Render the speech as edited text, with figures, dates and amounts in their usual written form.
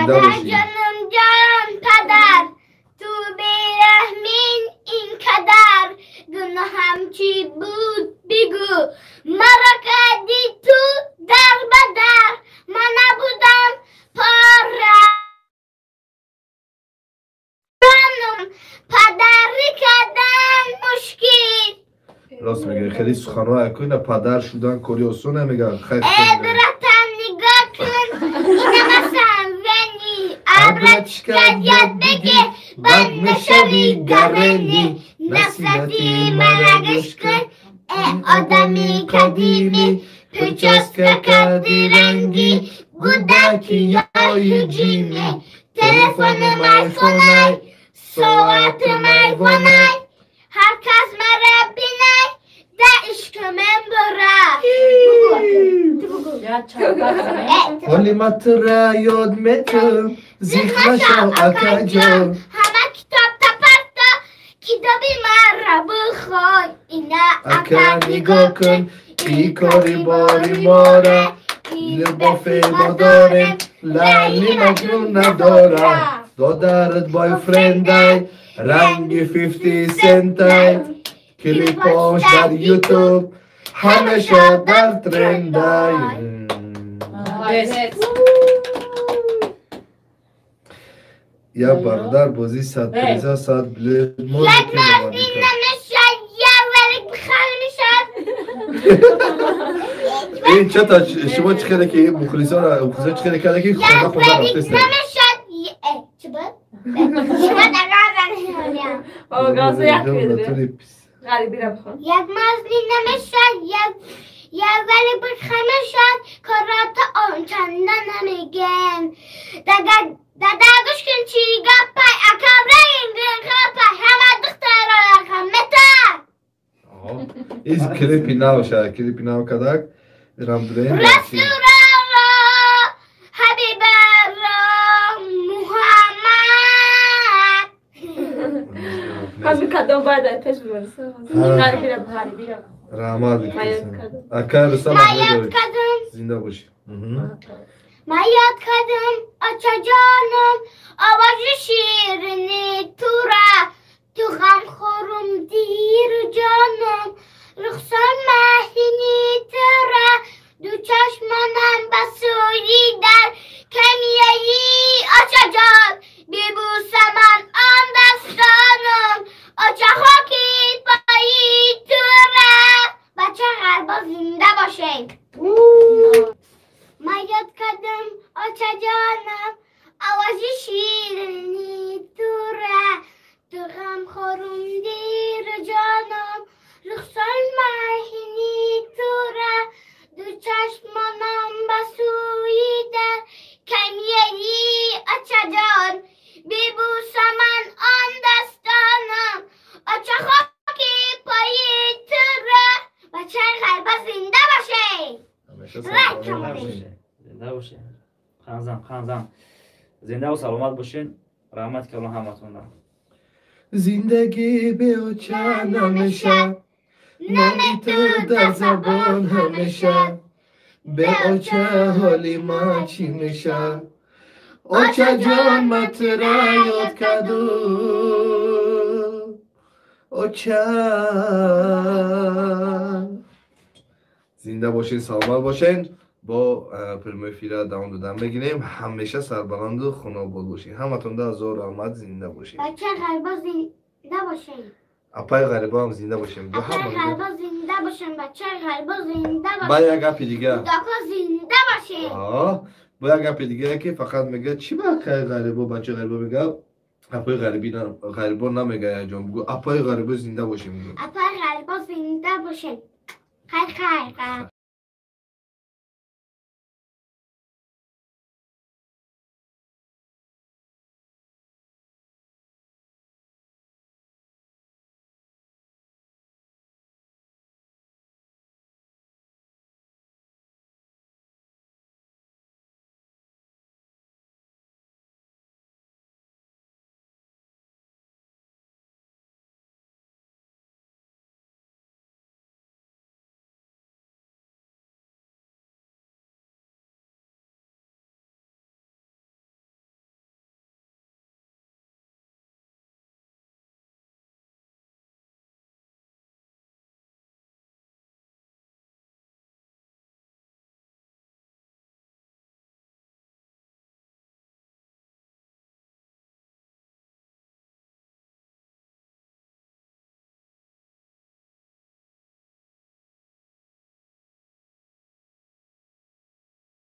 زنده پدر باشی. جانم جان پدر، تو بیرحمین این قدر، گناهم چی بود بگو، مرا کردی تو در بدر، من نبودم پاره پدری کردن مشکل. راست میگه، خیلی سخنرانی کنه پدر شدن کلی آسونه میگه. خیلی عبرتم نگاه کن، اینم اصلا ونی عبرت شکر یاد بگه، بد نشوی گرنی، نصیحتی من گوش کن ای آدمی قدیمی، پیچست که کردی رنگی کودکی یا یوجیمی، تلفن مایفونای ساعت مایفونای، هر کس مرا بینای ده عشق من برا. حالیمت را یاد میتم زیخمشم اکا جان، همه کتاب تپرتا کتابی مرا بخوای، اینا اکا نگاه کن ای کاری باری ماره، لبافه ما داریم لالی مجنون ندارم، دادرت بای فرندای رنگی 50 سنتای، کلیپاش در یوتیوب همیشه در ترندای. یا برادر بازی 150 ساعت بلد یک نازنین نمیشد یه ولی بخل میشد. این چطور شما چه خیلی که مخلصا را چه خیلی کرده که خدا خدا یک رفته نمیشد چه بود؟ شما در نازنین آقازه یک بیدره غریبی را بخون. یک نازنین نمیشد یه ولی بخل میشد، کارات آن چنده نمیگن دادا گوش کن چی گپای اکم رنگ گپای همه دختر را خمتا. این کلیپی ناوشه کلیپی ناو کدک درام درین رسول الله حبیب الله محمد. همین کدام باید پیش برسه. غریبی را غریبی را رحمت بکرسن اکر رسال ما یاد احمد کدم زنده باشی. ما یاد کدم آچا جانم آواز شیرینی تو را، تو غم خورم دیر جانم رخصان مهینی تو را، دو چشمانم بسویی در کمیایی آچا جان، ببوسه من آن دستانم آچا خاکی پایی تو را. بچه غربا زنده باشین. ما یاد کردم آچه جانم آوازی شیرینی تو را، تو غم خورم دیر جانم رخصان مهینی تو را، دو چشمانم بسوی در کمیایی آچه جان، ببوسه من آن دستانم آچه خاکی پایی تو را. بچه غربا زنده باشه. زنده باشه. خانزم زنده و سلامت باشین. رحمت کردم همتون را. زندگی به اوچه نمیشه، نامی تو در زبان همیشه، به اوچه حالی ما چی میشه، اوچه جان ما ترا یاد کدو اوچه. زنده باشین سلامت باشین. با پرمای فیره دوام دادن بگیریم. همیشه سربلند و خوناباد باشین. همتون ده هزار رحمت. زنده باشین. بچه غربا زنده باشین. اپای غریبا هم زنده باشین. اپای غربا زنده باشین. بچه غربا زنده باشین. با یک گپی دیگه داکا زنده باشین. با یک گپی دیگه که فقط میگه چی با غریبا بچه غریبا میگه اپای غریبا نمیگه جان، بگو اپای غریبا زنده باشین. اپای غریبا زنده باشین. خیر خیر.